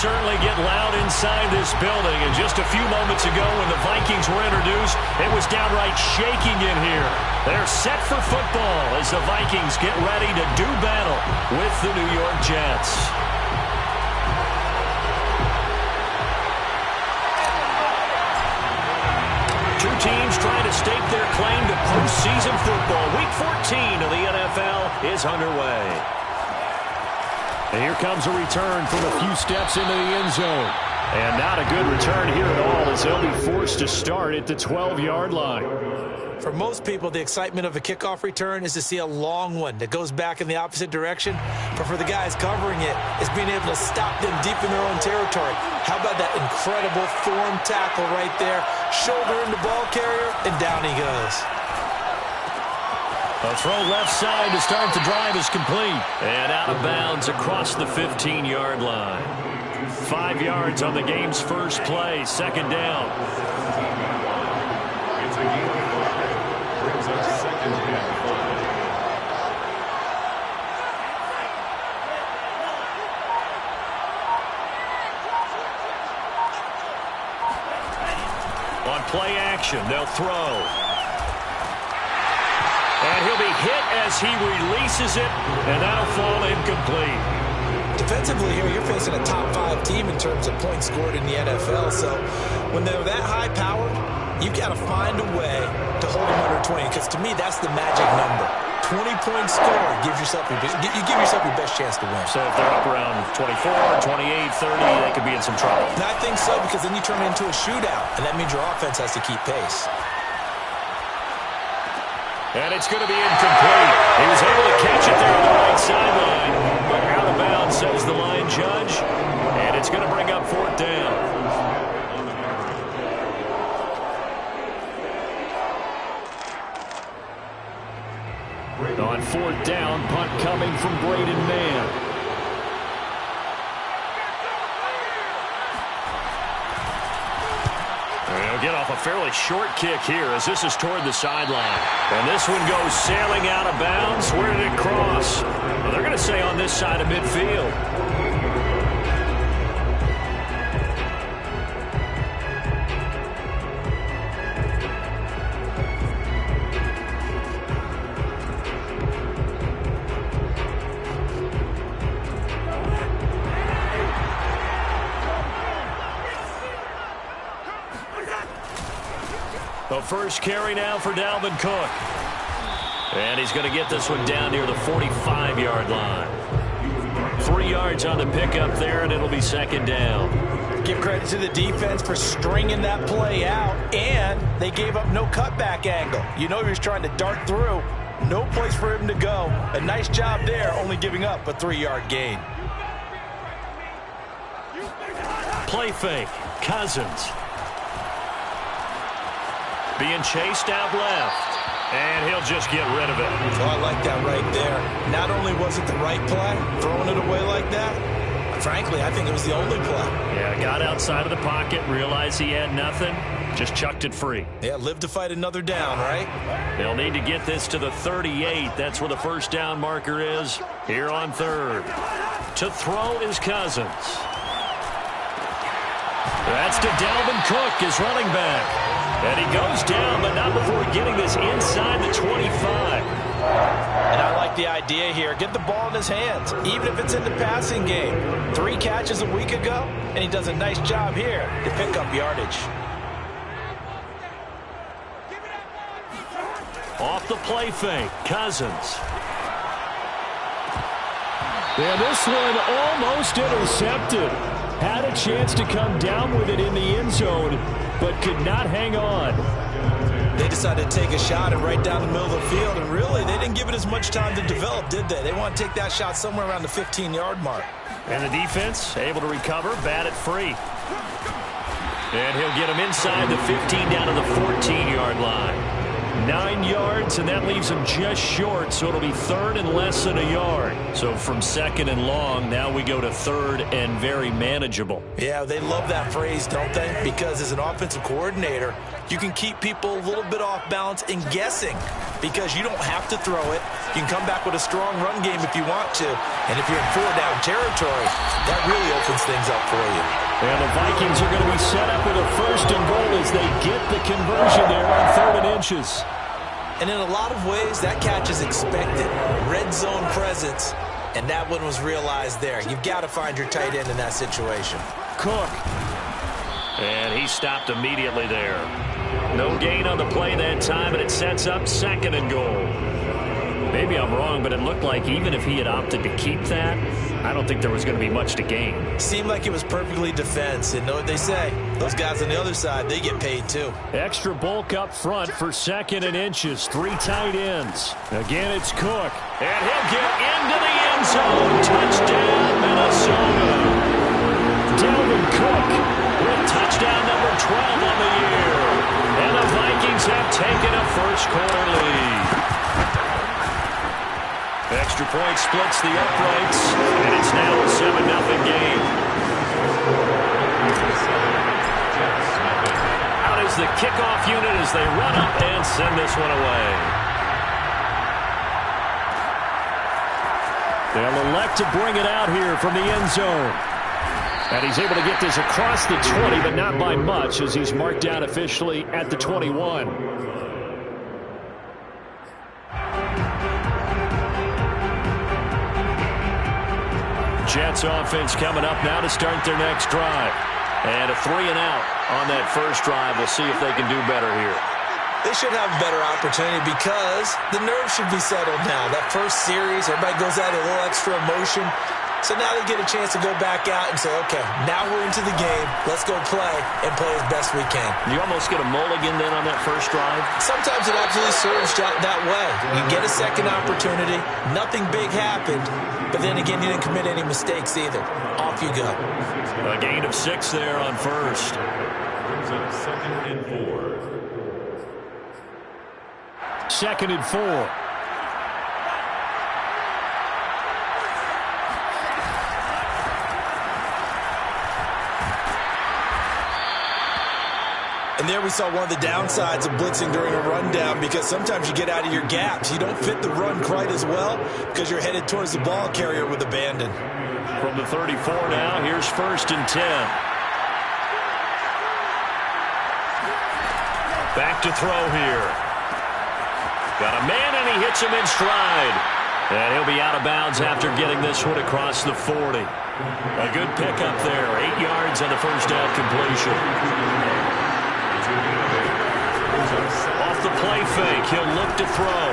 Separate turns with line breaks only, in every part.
certainly get loud inside this building. And just a few moments ago when the Vikings were introduced, it was downright shaking in here. They're set for football as the Vikings get ready to do battle with the New York Jets. Two teams trying to stake their claim to postseason football. Week 14 of the NFL is underway. And here comes a return from a few steps into the end zone. And not a good return here at all as they'll be forced to start at the 12-yard line.
For most people, the excitement of a kickoff return is to see a long one that goes back in the opposite direction. But for the guys covering it, it's being able to stop them deep in their own territory. How about that incredible form tackle right there? Shoulder in the ball carrier, and down he goes.
A throw left side to start the drive is complete. And out of bounds across the 15-yard line. 5 yards on the game's first play, second down. On play action, they'll throw. And he'll be hit as he releases it, and that'll fall incomplete.
Defensively here, you're facing a top-5 team in terms of points scored in the NFL. So when they're that high-powered, you've got to find a way to hold them under 20. Because to me, that's the magic number. 20-point score gives yourself you give yourself your best chance to win.
So if they're up around 24, 28, 30, they could be in some trouble.
And I think so, because then you turn it into a shootout, and that means your offense has to keep pace.
And it's going to be incomplete. He was able to catch it there on the right sideline. But out of bounds, says the line judge. And it's going to bring up fourth down. On fourth down, punt coming from Braden Mann. They'll get off a fairly short kick here as this is toward the sideline. And this one goes sailing out of bounds. Where did it cross? Well, they're going to say on this side of midfield. The first carry now for Dalvin Cook. And he's going to get this one down near the 45-yard line. 3 yards on the pickup there, and it'll be second down.
Give credit to the defense for stringing that play out, and they gave up no cutback angle. You know he was trying to dart through. No place for him to go. A nice job there, only giving up a 3-yard gain.
Play fake. Cousins. Being chased out left. And he'll just get rid of it.
Oh, I like that right there. Not only was it the right play, throwing it away like that, frankly, I think it was the only play.
Yeah, got outside of the pocket, realized he had nothing, just chucked it free.
Yeah, live to fight another down, right?
They'll need to get this to the 38. That's where the first down marker is here on third. To throw is Cousins. That's to Dalvin Cook, his running back. And he goes down, but not before getting this inside the 25.
And I like the idea here. Get the ball in his hands, even if it's in the passing game. 3 catches a week ago, and he does a nice job here to pick up yardage.
Off the play fake, Cousins.
And this one almost intercepted. Had a chance to come down with it in the end zone, but could not hang on.
They decided to take a shot and right down the middle of the field, and really, they didn't give it as much time to develop, did they? They want to take that shot somewhere around the 15-yard mark.
And the defense able to recover, bat it free. And he'll get him inside the 15 down to the 14-yard line. 9 yards, and that leaves him just short, so it'll be third and less than a yard. So from second and long, now we go to third and very manageable.
Yeah, they love that phrase, don't they? Because as an offensive coordinator, you can keep people a little bit off balance and guessing because you don't have to throw it. You can come back with a strong run game if you want to. And if you're in four-down territory, that really opens things up for you.
And the Vikings are going to be set up with a first and goal as they get the conversion there on 3rd and inches.
And in a lot of ways, that catch is expected. Red zone presence, and that one was realized there. You've got to find your tight end in that situation.
Cook.
And he stopped immediately there. No gain on the play that time, and it sets up 2nd and goal. Maybe I'm wrong, but it looked like even if he had opted to keep that, I don't think there was going to be much to gain.
Seemed like it was perfectly defense, and know what they say. Those guys on the other side, they get paid too.
Extra bulk up front for 2nd and inches. 3 tight ends. Again, it's Cook.
And he'll get into the end zone. Touchdown, Minnesota.
Dalvin Cook
with touchdown number 12 on the year. And the Vikings have taken a first-quarter lead. Extra point splits the uprights, and it's now a 7-0 game. Out is the kickoff unit as they run up and send this one away.
They'll elect to bring it out here from the end zone. And he's able to get this across the 20, but not by much, as he's marked down officially at the 21.
Jets offense coming up now to start their next drive. And a 3-and-out on that first drive. We'll see if they can do better here.
They should have a better opportunity because the nerves should be settled now. That first series, everybody goes out a little extra emotion. So now they get a chance to go back out and say, okay, now we're into the game. Let's go play and play as best we can.
You almost get a mulligan then on that first drive?
Sometimes it absolutely serves that way. You get a second opportunity. Nothing big happened. But then again, you didn't commit any mistakes either. Off you go.
A gain of 6 there on first.
Brings up 2nd and 4.
2nd and 4.
And there we saw one of the downsides of blitzing during a rundown, because sometimes you get out of your gaps. You don't fit the run quite as well because you're headed towards the ball carrier with abandon.
From the 34 now, here's 1st and 10. Back to throw here. Got a man, and he hits him in stride. And he'll be out of bounds after getting this one across the 40. A good pickup there. 8 yards on the first down completion. Off the play fake, he'll look to throw.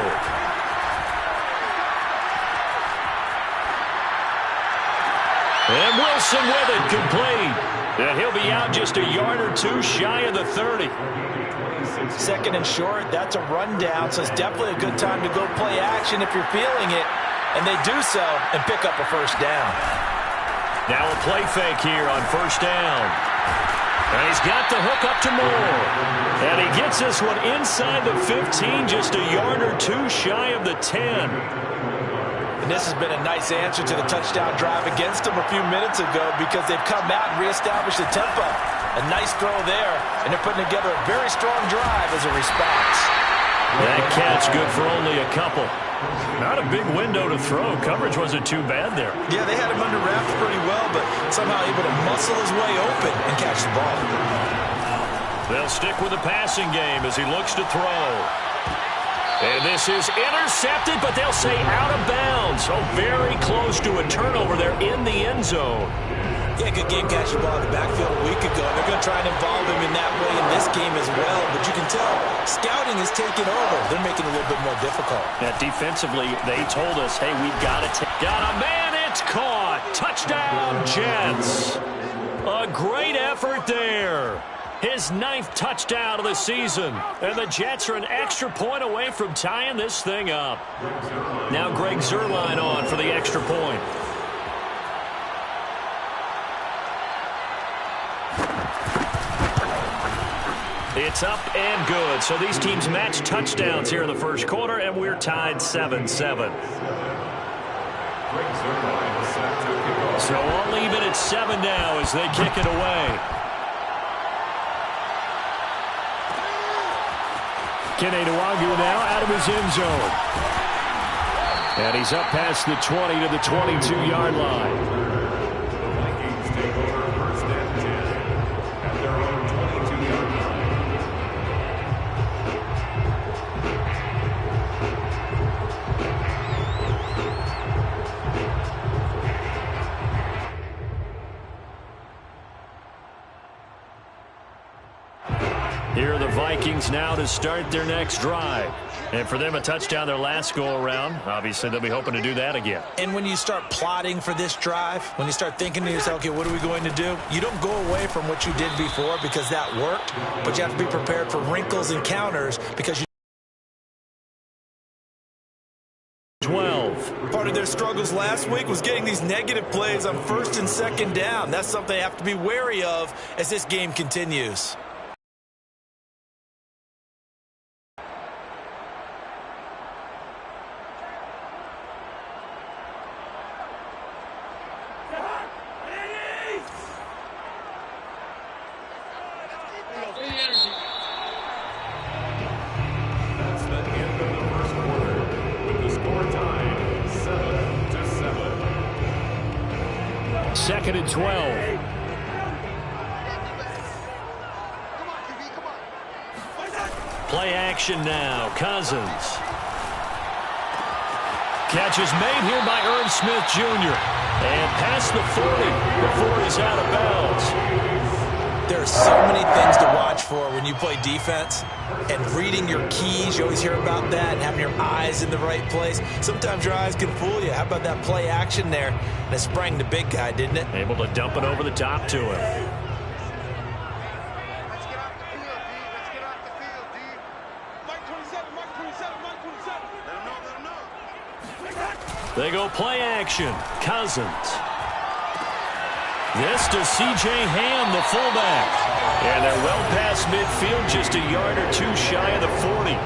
And Wilson with it, complete. And he'll be out just a yard or 2 shy of the 30.
2nd and short, that's a rundown, so it's definitely a good time to go play action if you're feeling it. And they do so and pick up a first down.
Now a play fake here on first down. And he's got the hook up to Moore. And he gets this one inside the 15, just a yard or 2 shy of the 10.
And this has been a nice answer to the touchdown drive against them a few minutes ago, because they've come out and reestablished the tempo. A nice throw there, and they're putting together a very strong drive as a response.
That catch good for only a couple. Not a big window to throw. Coverage wasn't too bad there.
Yeah, they had him under wraps pretty well, but somehow able to muscle his way open and catch the ball.
They'll stick with the passing game as he looks to throw. And this is intercepted, but they'll say out of bounds. So very close to a turnover there in the end zone.
Yeah, good game catching the ball in the backfield a week ago. They're going to try and involve him in that way in this game as well. But you can tell scouting is taking over. They're making it a little bit more difficult.
Yeah, defensively, they told us, hey, we've got to take. Got a man, it's caught. Touchdown, Jets. A great effort there. His 9th touchdown of the season. And the Jets are an extra point away from tying this thing up. Now Greg Zuerlein on for the extra point. It's up and good. So these teams match touchdowns here in the first quarter, and we're tied 7-7. So all even at 7 now as they kick it away.
Kene Nwangwu now out of his end zone. And he's up past the 20 to the 22-yard line.
The Vikings take over first and 10 at their own 22-yard line.
Here are the Vikings now to start their next drive. And for them, a touchdown their last go-around. Obviously, they'll be hoping to do that again.
And when you start plotting for this drive, when you start thinking to yourself, okay, what are we going to do? You don't go away from what you did before because that worked, but you have to be prepared for wrinkles and counters because you
12.
Part of their struggles last week was getting these negative plays on first and second down. That's something they have to be wary of as this game continues.
That's the end of the first quarter, with the score tied 7-7.
Second and 12.
Play action now. Cousins. Catch is made here by Irv Smith Jr. And past the 40 before he's out of bounds.
There are so many things to watch for when you play defense, and reading your keys, you always hear about that, and having your eyes in the right place. Sometimes your eyes can fool you. How about that play action there? And it sprang the big guy, didn't it?
Able to dump it over the top to him.
Let's get off the field, D. Let's get off the field, D. Mike 27, Mike 27, Mike 27. Let him know, let him know.
They go play action. Cousins. This to C.J. Ham, the fullback. And they're well past midfield, just a yard or two shy of the 40.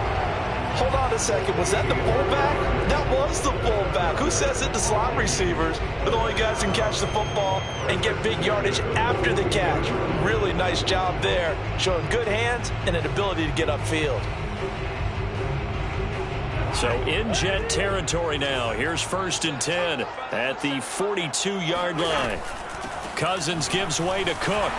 Hold on a second. Was that the fullback? That was the fullback. Who says it? The slot receivers are the only guys who can catch the football and get big yardage after the catch. Really nice job there, showing good hands and an ability to get upfield.
So in jet territory now. Here's first and 10 at the 42-yard line. Cousins gives way to Cook.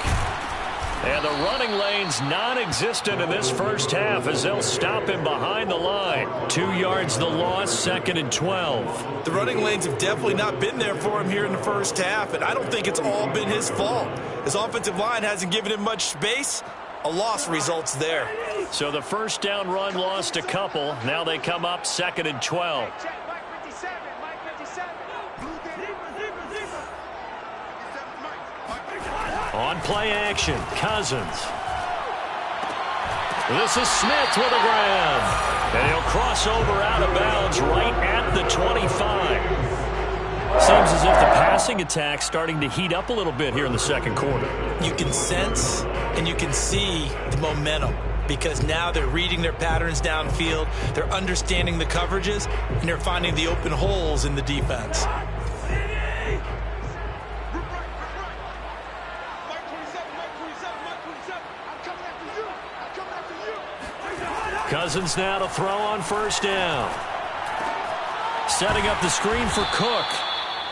And the running lane's non-existent in this first half as they'll stop him behind the line. 2 yards the loss, second and 12.
The running lanes have definitely not been there for him here in the first half, and I don't think it's all been his fault. His offensive line hasn't given him much space. A loss results there.
So the first down run lost a couple. Now they come up second and 12.
Check, Mike 57, Mike 57.
On play action, Cousins. This is Smith with a grab. And he'll cross over out of bounds right at the 25. Seems as if the passing attack's starting to heat up a little bit here in the second quarter.
You can sense and you can see the momentum because now they're reading their patterns downfield, they're understanding the coverages, and they're finding the open holes in the defense.
Cousins now to throw on first down. Setting up the screen for Cook.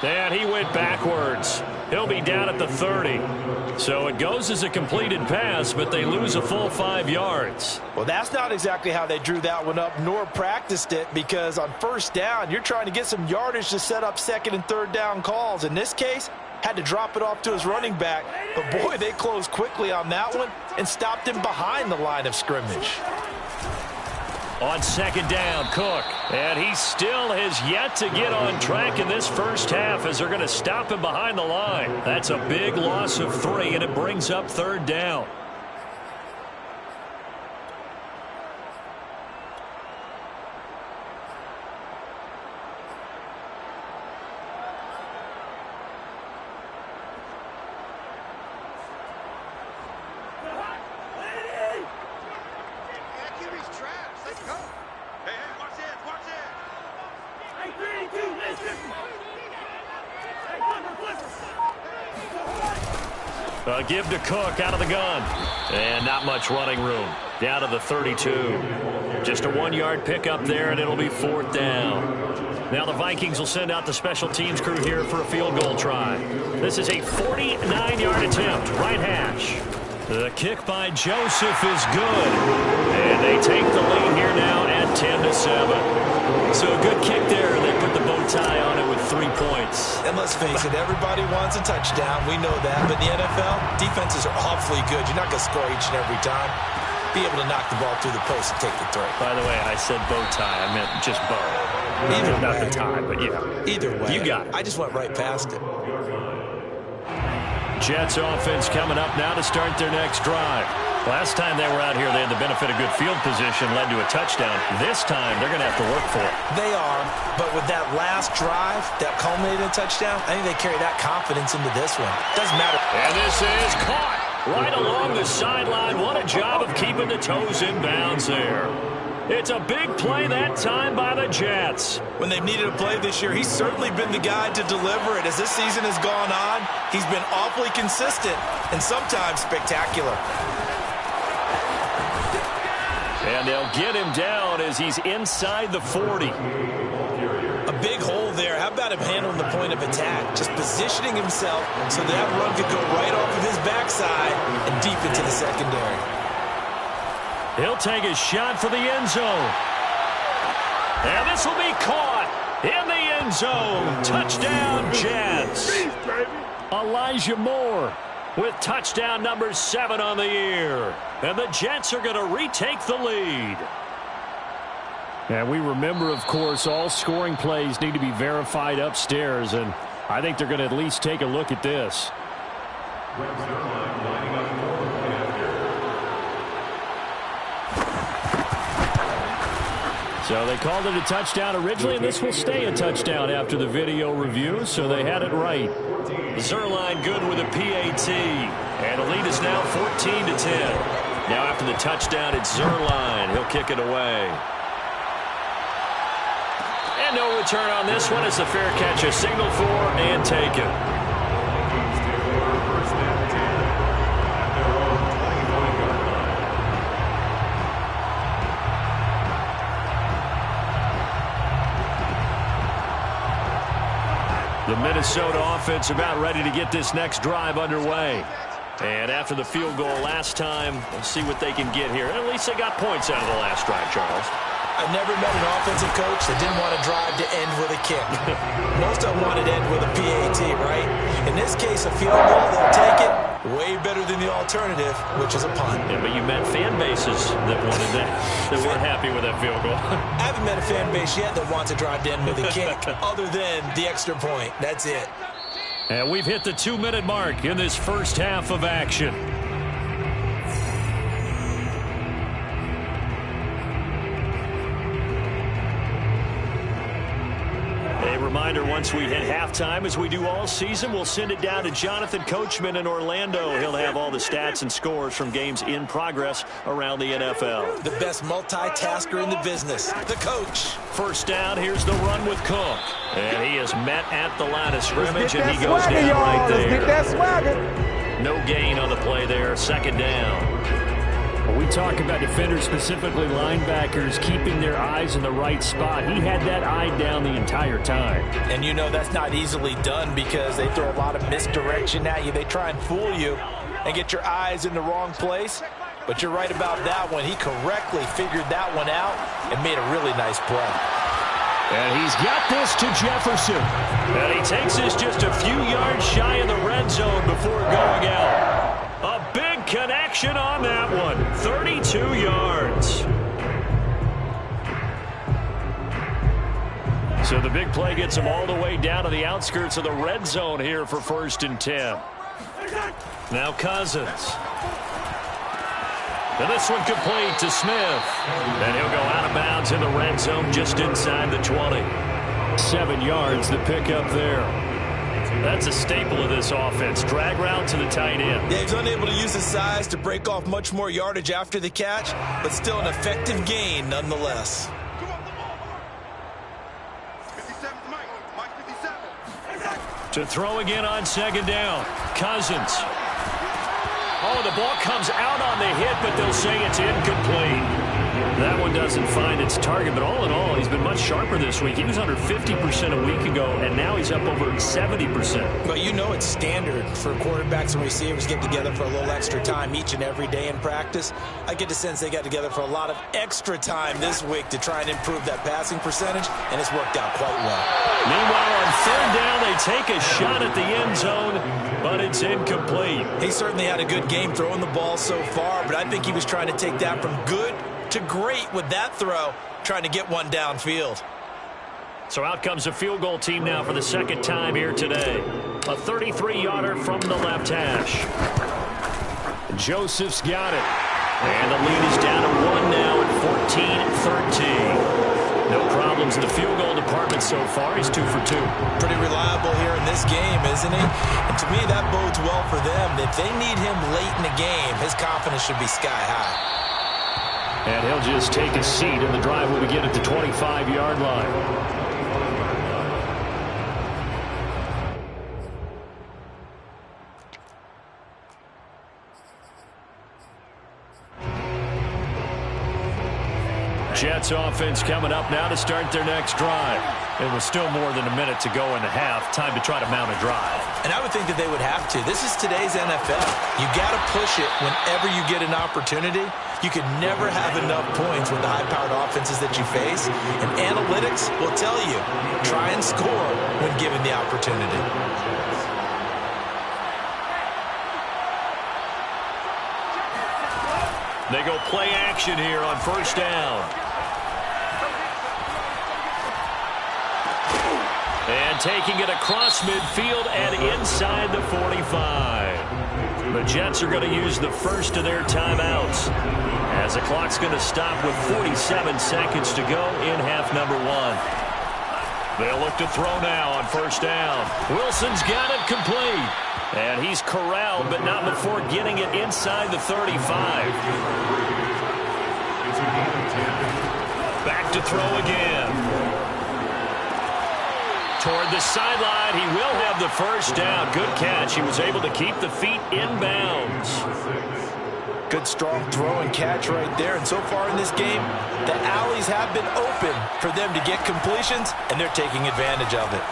And he went backwards. He'll be down at the 30. So it goes as a completed pass, but they lose a full 5 yards.
Well, that's not exactly how they drew that one up nor practiced it, because on first down, you're trying to get some yardage to set up second and third down calls. In this case, had to drop it off to his running back. But, boy, they closed quickly on that one and stopped him behind the line of scrimmage.
On second down, Cook. And he still has yet to get on track in this first half as they're going to stop him behind the line. That's a big loss of 3, and it brings up third down. Give to Cook out of the gun. And not much running room. Down to the 32. Just a 1-yard pickup there, and it'll be fourth down. Now the Vikings will send out the special teams crew here for a field goal try. This is a 49-yard attempt, right hash. The kick by Joseph is good. And they take the lead here now at 10-7. So a good kick there. They put the bow tie on it with 3 points.
And let's face it, everybody wants a touchdown. We know that. But in the NFL, defenses are awfully good. You're not going to score each and every time. Be able to knock the ball through the post and take the throw.
By the way, I said bow tie. I meant just bow.
Either
not
way.
the tie, but yeah.
Either way.
You got it.
I just went right past it.
Jets offense coming up now to start their next drive. Last time they were out here, they had the benefit of good field position, led to a touchdown. This time, they're going to have to work for it.
They are, but with that last drive that culminated in a touchdown, I think they carry that confidence into this one. Doesn't matter.
And this is caught right along the sideline. What a job of keeping the toes in bounds there. It's a big play that time by the Jets.
When they've needed a play this year, he's certainly been the guy to deliver it. As this season has gone on, he's been awfully consistent and sometimes spectacular.
And they'll get him down as he's inside the 40.
A big hole there. How about him handling the point of attack? Just positioning himself so that run could go right off of his backside and deep into the secondary.
He'll take a shot for the end zone. And this will be caught in the end zone. Touchdown, Jets. Elijah Moore with touchdown number 7 on the year. And the Jets are going to retake the lead. And we remember, of course, all scoring plays need to be verified upstairs. And I think they're going to at least take a look at this. So they called it a touchdown originally, and this will stay a touchdown after the video review, so they had it right. Zerline good with a PAT, and the lead is now 14-10. Now after the touchdown, it's Zerline. He'll kick it away. And no return on this one as the fair catch is signaled for and taken. The Minnesota offense about ready to get this next drive underway. And after the field goal last time, we'll see what they can get here. At least they got points out of the last drive, Charles.
I've never met an offensive coach that didn't want to drive to end with a kick. Most of them wanted to end with a PAT, right? In this case, a field goal, they'll take it. Way better than the alternative, which is a punt.
Yeah, but you met fan bases that wanted that, that weren't happy with that field goal.
I haven't met a fan base yet that wants to drive to end with a kick, other than the extra point. That's it.
And we've hit the 2-minute mark in this first half of action. A reminder, once we hit halftime, as we do all season, we'll send it down to Jonathan Coachman in Orlando. He'll have all the stats and scores from games in progress around the NFL.
The best multitasker in the business, the coach.
First down, here's the run with Cook. And he is met at the line of scrimmage, and he goes down right there.
Let's get that swagger.
No gain on the play there, second down.
We talk about defenders, specifically linebackers, keeping their eyes in the right spot. He had that eye down the entire time.
And you know that's not easily done because they throw a lot of misdirection at you. They try and fool you and get your eyes in the wrong place. But you're right about that one. He correctly figured that one out and made a really nice play.
And he's got this to Jefferson. And he takes this just a few yards shy of the red zone before going out. A big connection on that one. 32 yards. So the big play gets him all the way down to the outskirts of the red zone here for 1st and 10. Now Cousins. And this one complete to Smith. And he'll go out of bounds in the red zone just inside the 20. 7 yards the pickup there. That's a staple of this offense. Drag route to the tight end.
Yeah, he's unable to use his size to break off much more yardage after the catch, but still an effective gain nonetheless.
57, Mike 57.
To throw again on second down. Cousins. Oh, the ball comes out on the hit, but they'll say it's incomplete. That one doesn't find its target, but all in all, he's been much sharper this week. He was under 50% a week ago, and now he's up over 70%.
But you know it's standard for quarterbacks and receivers get together for a little extra time each and every day in practice. I get the sense they got together for a lot of extra time this week to try and improve that passing percentage, and it's worked out quite well.
Meanwhile, on third down, they take a shot at the end zone, but it's incomplete.
He certainly had a good game throwing the ball so far, but I think he was trying to take that from good to great with that throw, trying to get one downfield.
So out comes a field goal team now for the second time here today. A 33-yarder from the left hash. Joseph's got it. And the lead is down to 1 now at 14-13. No problems in the field goal department so far. He's 2 for 2.
Pretty reliable here in this game, isn't he? And to me, that bodes well for them. If they need him late in the game, his confidence should be sky high.
And he'll just take a seat, and the drive will begin at the 25-yard line. Jets offense coming up now to start their next drive.
It was still more than a minute to go in the half. Time to try to mount a drive.
And I would think that they would have to. This is today's NFL. You got to push it whenever you get an opportunity. You can never have enough points with the high-powered offenses that you face. And analytics will tell you, try and score when given the opportunity.
They go play action here on first down. And taking it across midfield and inside the 45. The Jets are going to use the first of their timeouts, as the clock's going to stop with 47 seconds to go in half number 1. They'll look to throw now on first down. Wilson's got it complete. And he's corralled, but not before getting it inside the 35. Back to throw again. Toward the sideline, he will have the first down. Good catch. He was able to keep the feet in bounds.
Good strong throw and catch right there. And so far in this game, the alleys have been open for them to get completions, and they're taking advantage of it.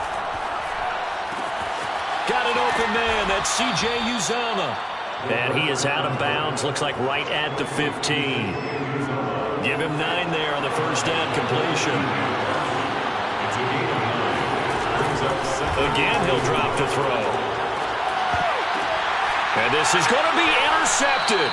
Got an open man. That's C.J. Uzomah. And he is out of bounds. Looks like right at the 15. Give him 9 there on the first down completion. Again, he'll drop to throw. And this is going to be intercepted.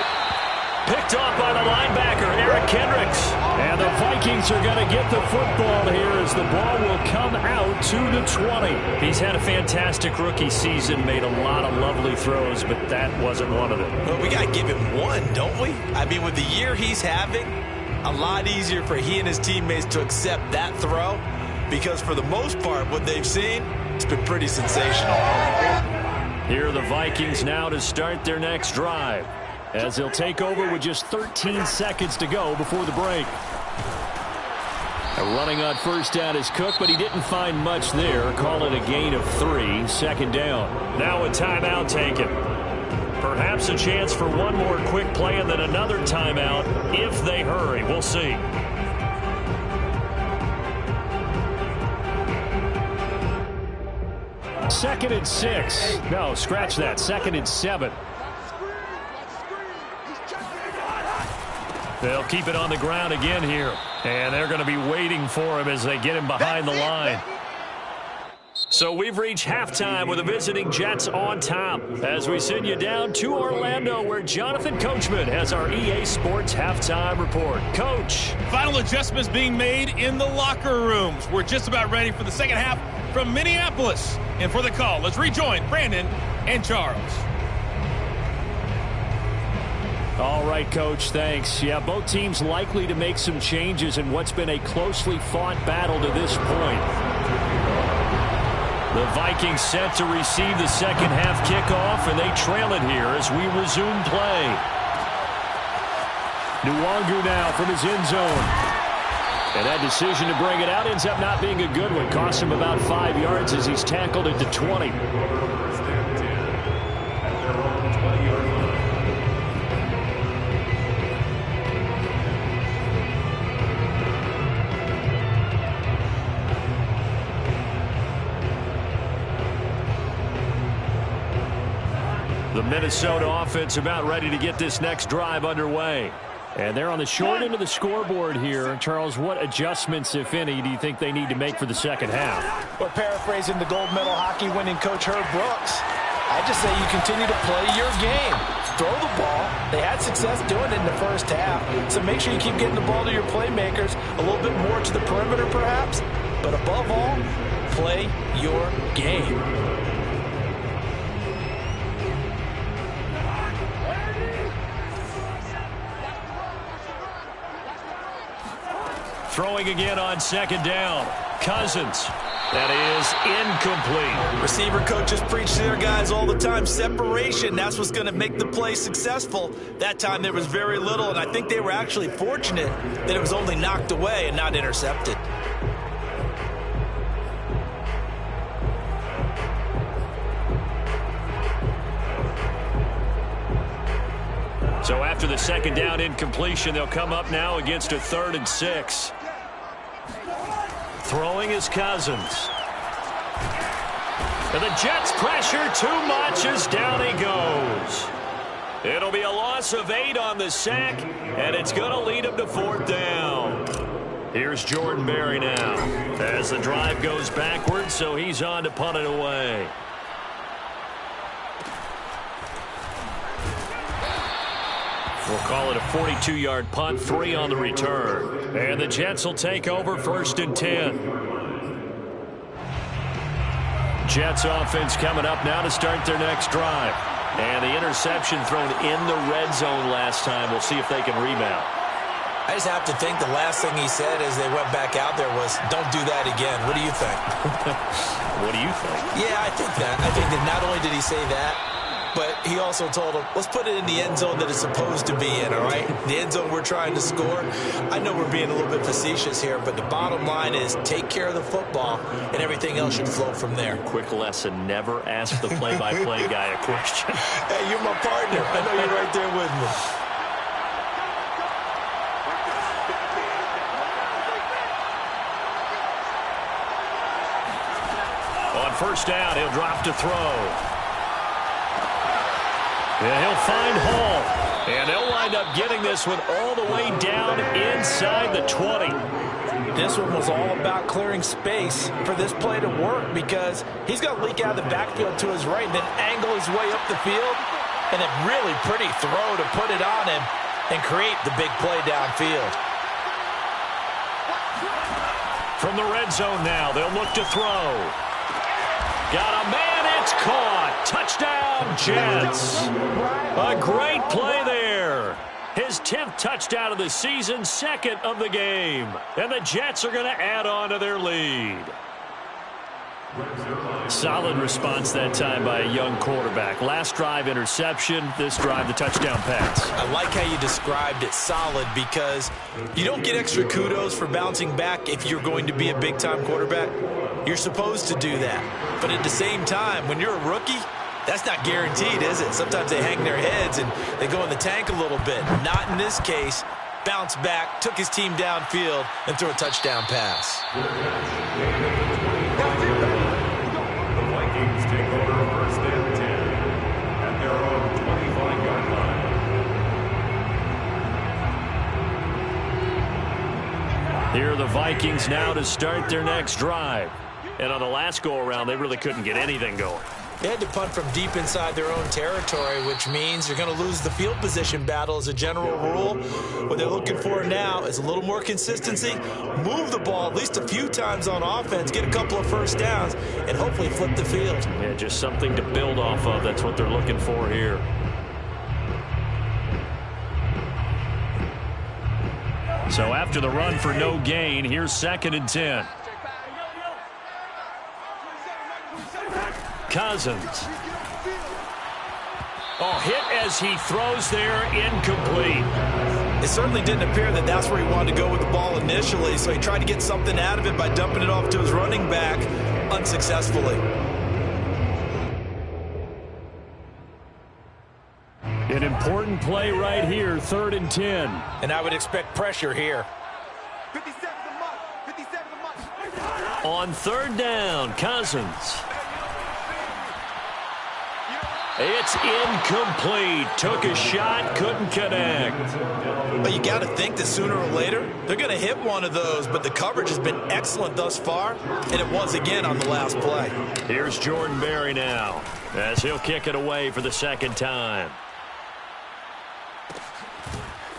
Picked off by the linebacker, Eric Kendricks. And the Vikings are going to get the football here as the ball will come out to the 20. He's had a fantastic rookie season, made a lot of lovely throws, but that wasn't one of them.
Well, we got to give him one, don't we? I mean, with the year he's having, a lot easier for he and his teammates to accept that throw, because for the most part, what they've seen, it's been pretty sensational.
Here are the Vikings now to start their next drive, as they'll take over with just 13 seconds to go before the break. Running on first down is Cook, but he didn't find much there. Call it a gain of 3, second down.
Now a timeout taken. Perhaps a chance for one more quick play and then another timeout if they hurry. We'll see.
Second and 6. No, scratch that. Second and 7.
They'll keep it on the ground again here. And they're going to be waiting for him as they get him behind the line. So we've reached halftime with the visiting Jets on top, as we send you down to Orlando, where Jonathan Coachman has our EA Sports halftime report. Coach.
Final adjustments being made in the locker rooms. We're just about ready for the second half from Minneapolis. And for the call, let's rejoin Brandon and Charles.
All right, Coach, thanks. Yeah, both teams likely to make some changes in what's been a closely fought battle to this point.
The Vikings set to receive the second half kickoff, and they trail it here as we resume play.
Nwangu now from his end zone. And that decision to bring it out ends up not being a good one. Cost him about 5 yards as he's tackled at the 20.
Minnesota offense about ready to get this next drive underway.
And they're on the short end of the scoreboard here. Charles, what adjustments, if any, do you think they need to make for the second half?
Well, paraphrasing the gold medal hockey winning coach Herb Brooks, I just say you continue to play your game. Throw the ball. They had success doing it in the first half. So make sure you keep getting the ball to your playmakers, a little bit more to the perimeter perhaps. But above all, play your game.
Throwing again on second down. Cousins. That is incomplete.
Receiver coaches preach to their guys all the time. Separation, that's what's going to make the play successful. That time there was very little, and I think they were actually fortunate that it was only knocked away and not intercepted.
So after the second down incompletion, they'll come up now against a 3rd and 6. Throwing is Cousins. And the Jets pressure too much as down he goes. It'll be a loss of 8 on the sack, and it's going to lead him to 4th down. Here's Jordan Berry now as the drive goes backwards, so he's on to punt it away. We'll call it a 42-yard punt, 3 on the return. And the Jets will take over 1st and 10. Jets offense coming up now to start their next drive. And the interception thrown in the red zone last time. We'll see if they can rebound.
I just have to think the last thing he said as they went back out there was, don't do that again. What do you think?
What do you think?
Yeah, I think that. I think that not only did he say that, but he also told him, let's put it in the end zone that it's supposed to be in, all right? The end zone we're trying to score. I know we're being a little bit facetious here, but the bottom line is take care of the football, and everything else should flow from there.
Quick lesson, never ask the play-by-play guy a question.
Hey, you're my partner. I know you're right there with me.
On 1st down, he'll drop to throw. Yeah, he'll find Hall, and they'll wind up getting this one all the way down inside the 20.
This one was all about clearing space for this play to work because he's going to leak out of the backfield to his right and then angle his way up the field. And a really pretty throw to put it on him and create the big play downfield.
From the red zone now, they'll look to throw. Got a man, it's caught. Touchdown, Jets. A great play there. His 10th touchdown of the season, 2nd of the game. And the Jets are going to add on to their lead. Solid response that time by a young quarterback. Last drive, interception. This drive, the touchdown pass.
I like how you described it, solid, because you don't get extra kudos for bouncing back if you're going to be a big-time quarterback. You're supposed to do that. But at the same time, when you're a rookie, that's not guaranteed, is it? Sometimes they hang their heads and they go in the tank a little bit. Not in this case. Bounced back, took his team downfield, and threw a touchdown pass.
The Vikings take over 1st and 10 at their own 25-yard line.
Here are the Vikings now to start their next drive. And on the last go-around, they really couldn't get anything going.
They had to punt from deep inside their own territory, which means you're going to lose the field position battle as a general rule. What they're looking for now is a little more consistency, move the ball at least a few times on offense, get a couple of 1st downs, and hopefully flip the field.
Yeah, just something to build off of. That's what they're looking for here. So after the run for no gain, here's 2nd and 10. Cousins. Oh, hit as he throws there, incomplete.
It certainly didn't appear that that's where he wanted to go with the ball initially, so he tried to get something out of it by dumping it off to his running back unsuccessfully.
An important play right here, 3rd and 10.
And I would expect pressure here.
57 a month. 57 a month.
On 3rd down, Cousins. It's incomplete. Took a shot, couldn't connect.
But you got to think that sooner or later, they're going to hit one of those, but the coverage has been excellent thus far, and it was again on the last play.
Here's Jordan Berry now, as he'll kick it away for the second time.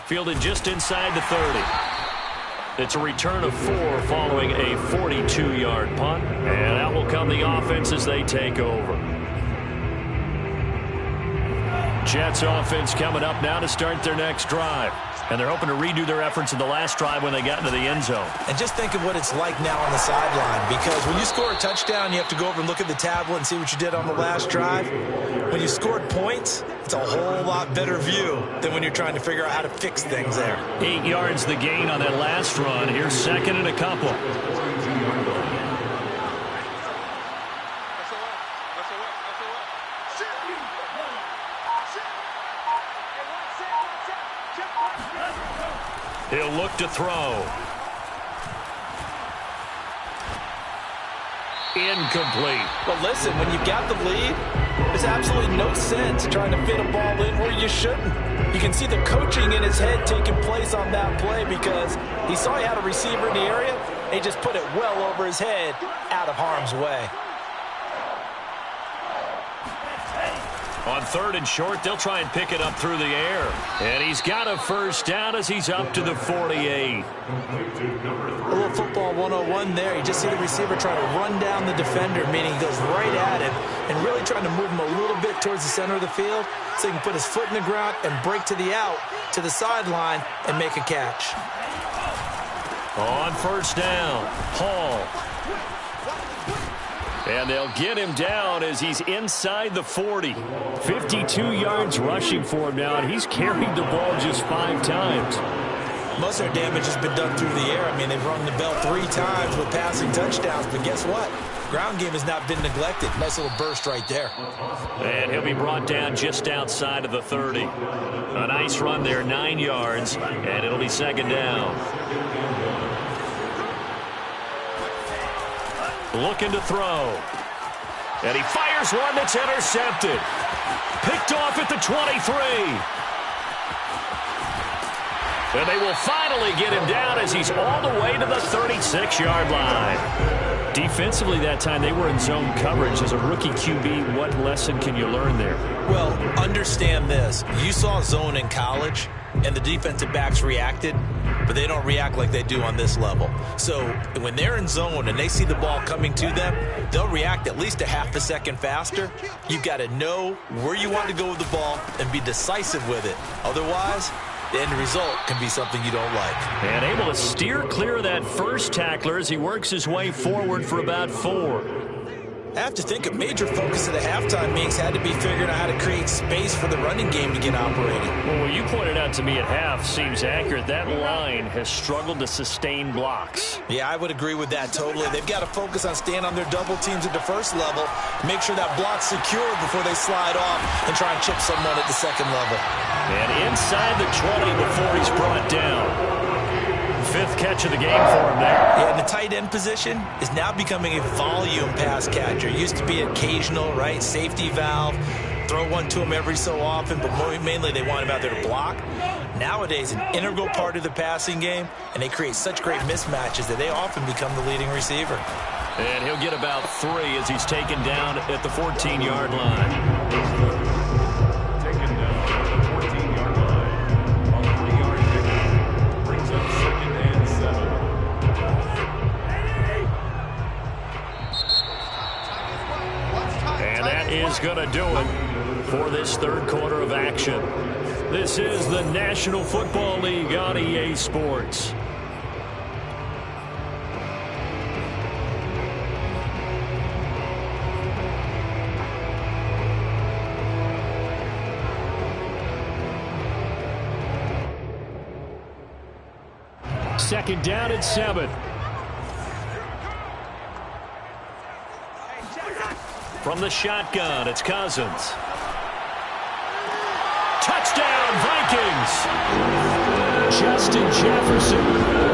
Fielded just inside the 30. It's a return of 4 following a 42-yard punt, and out will come the offense as they take over. Jets offense coming up now to start their next drive. And they're hoping to redo their efforts in the last drive when they got into the end zone.
And just think of what it's like now on the sideline, because when you score a touchdown, you have to go over and look at the tablet and see what you did on the last drive. When you scored points, it's a whole lot better view than when you're trying to figure out how to fix things there.
8 yards the gain on that last run. Here's second and a couple. He'll look to throw. Incomplete.
But listen, when you've got the lead, there's absolutely no sense trying to fit a ball in where you shouldn't. You can see the coaching in his head taking place on that play because he saw he had a receiver in the area, and he just put it well over his head out of harm's way.
On third and short, they'll try and pick it up through the air. And he's got a first down as he's up to the 48.
A little football 101 there. You just see the receiver trying to run down the defender, meaning he goes right at him and really trying to move him a little bit towards the center of the field so he can put his foot in the ground and break to the out, to the sideline, and make a catch.
On first down, Hall. And they'll get him down as he's inside the 40. 52 yards rushing for him now, and he's carried the ball just 5 times.
Most of their damage has been done through the air. I mean, they've rung the bell 3 times with passing touchdowns, but guess what? Ground game has not been neglected. Nice little burst right there.
And he'll be brought down just outside of the 30. A nice run there, 9 yards, and it'll be second down. Looking to throw. And he fires one that's intercepted. Picked off at the 23. And they will finally get him down as he's all the way to the 36-yard line. Defensively that time, they were in zone coverage. As a rookie QB, what lesson can you learn there?
Well, understand this. You saw zone in college, and the defensive backs reacted, but they don't react like they do on this level. So when they're in zone and they see the ball coming to them, they'll react at least a half a second faster. You've got to know where you want to go with the ball and be decisive with it. Otherwise, the end result can be something you don't like.
And able to steer clear of that first tackler as he works his way forward for about 4.
I have to think a major focus of the halftime meetings had to be figuring out how to create space for the running game to get operating.
Well, what you pointed out to me at half seems accurate. That line has struggled to sustain blocks.
Yeah, I would agree with that totally. They've got to focus on staying on their double teams at the first level, make sure that block's secure before they slide off and try and chip someone at the second level.
And inside the 20 before he's brought down. 5th catch of the game for him there.
Yeah, and the tight end position is now becoming a volume pass catcher. It used to be occasional, right? Safety valve. Throw one to him every so often, but mainly they want him out there to block. Nowadays, an integral part of the passing game, and they create such great mismatches that they often become the leading receiver.
And he'll get about 3 as he's taken down at the 14-yard line. Is going to do it for this third quarter of action. This is the National Football League on EA Sports. Second down at 7. From the shotgun, it's Cousins. Touchdown, Vikings! Justin Jefferson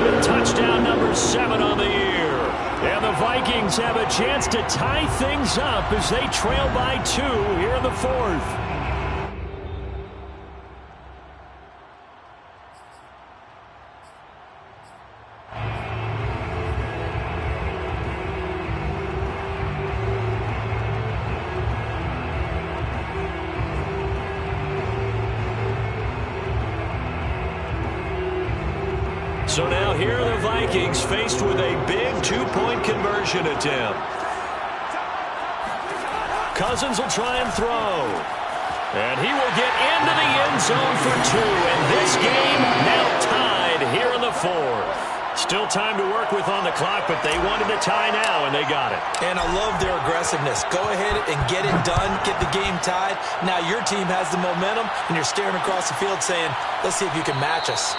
with touchdown number 7 on the year.
And the Vikings have a chance to tie things up as they trail by 2 here in the 4th.
So now here are the Vikings faced with a big 2-point conversion attempt. Cousins will try and throw. And he will get into the end zone for 2. And this game now tied here in the 4th. Still time to work with on the clock, but they wanted to tie now, and they got it.
And I love their aggressiveness. Go ahead and get it done, get the game tied. Now your team has the momentum, and you're staring across the field saying, let's see if you can match us.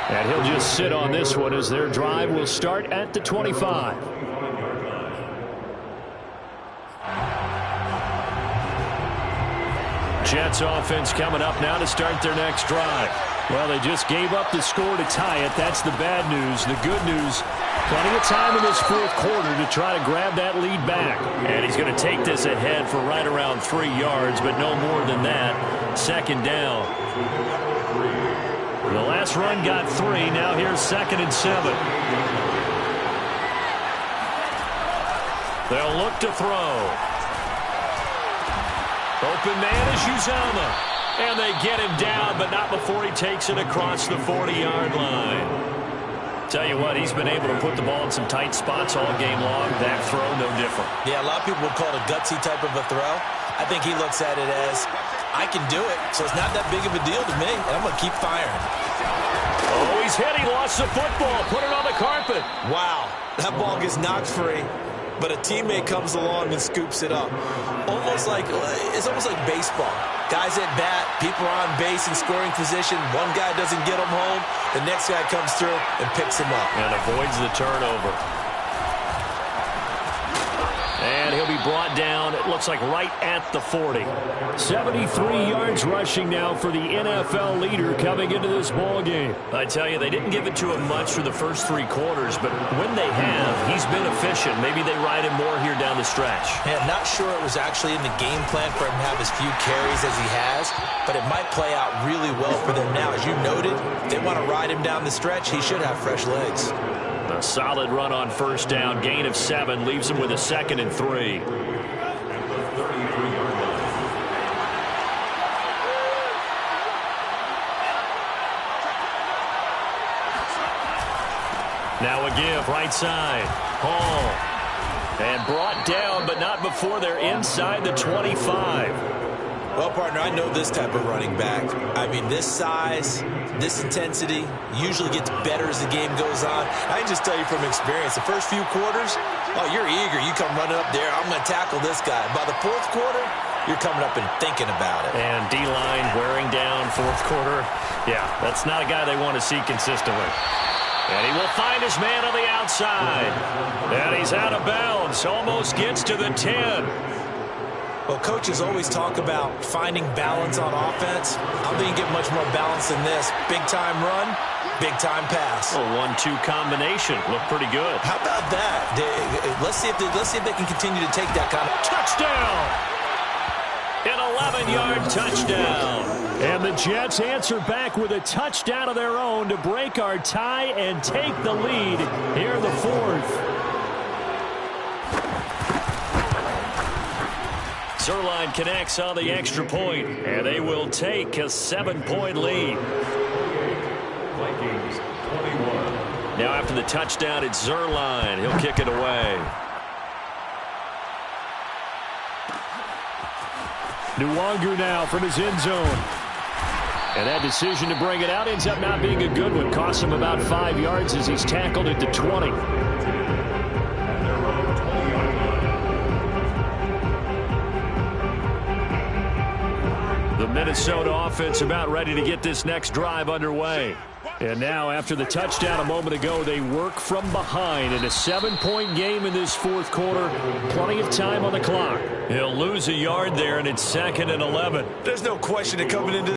And he'll just sit on this one as their drive will start at the 25. Jets offense coming up now to start their next drive. Well, they just gave up the score to tie it. That's the bad news. The good news, plenty of time in this 4th quarter to try to grab that lead back.
And he's going to take this ahead for right around 3 yards, but no more than that. 2nd down. The last run got 3. Now here's 2nd and 7. They'll look to throw. Open man is Uzama. And they get him down, but not before he takes it across the 40-yard line. Tell you what, he's been able to put the ball in some tight spots all game long. That throw, no different.
Yeah, a lot of people would call it a gutsy type of a throw. I think he looks at it as, I can do it, so it's not that big of a deal to me, and I'm going to keep firing.
Oh, he's hit. He lost the football. Put it on the carpet.
Wow, that ball gets knocked free, but a teammate comes along and scoops it up. It's almost like baseball. Guys at bat, people are on base in scoring position. One guy doesn't get him home. The next guy comes through and picks him up.
And avoids the turnover. And he'll be brought down, it looks like right at the 40.
73 yards rushing now for the NFL leader coming into this ball game.
I tell you, they didn't give it to him much for the first 3 quarters, but when they have, he's been efficient. Maybe they ride him more here down the stretch.
Yeah, not sure it was actually in the game plan for him to have as few carries as he has, but it might play out really well for them now. As you noted, if they want to ride him down the stretch, he should have fresh legs.
A solid run on 1st down. Gain of 7 leaves him with a 2nd and 3. Now a give, right side. Hall. And brought down, but not before they're inside the 25.
Well, partner, I know this type of running back. I mean, this size, this intensity usually gets better as the game goes on. I can just tell you from experience, the first few quarters, oh, you're eager. You come running up there, I'm going to tackle this guy. By the 4th quarter, you're coming up and thinking about it.
And D-line wearing down 4th quarter. Yeah, that's not a guy they want to see consistently. And he will find his man on the outside. And he's out of bounds. Almost gets to the 10.
Well, coaches always talk about finding balance on offense. I don't think you get much more balance than this. Big-time run, big-time pass.
A 1-2 combination. Looked pretty good.
How about that? Let's see if they can continue to take that kind of...
Touchdown! An 11-yard touchdown.
And the Jets answer back with a touchdown of their own to break our tie and take the lead here in the 4th.
Zerline connects on the extra point, and they will take a 7-point lead.
Vikings 21.
Now after the touchdown, it's Zerline. He'll kick it away.
Nwangu now from his end zone. And that decision to bring it out ends up not being a good one. Costs him about 5 yards as he's tackled at the 20. The Minnesota offense about ready to get this next drive underway. And now, after the touchdown a moment ago, they work from behind in a 7-point game in this 4th quarter. Plenty of time on the clock.
He'll lose a yard there, and it's 2nd and 11.
There's no question that coming into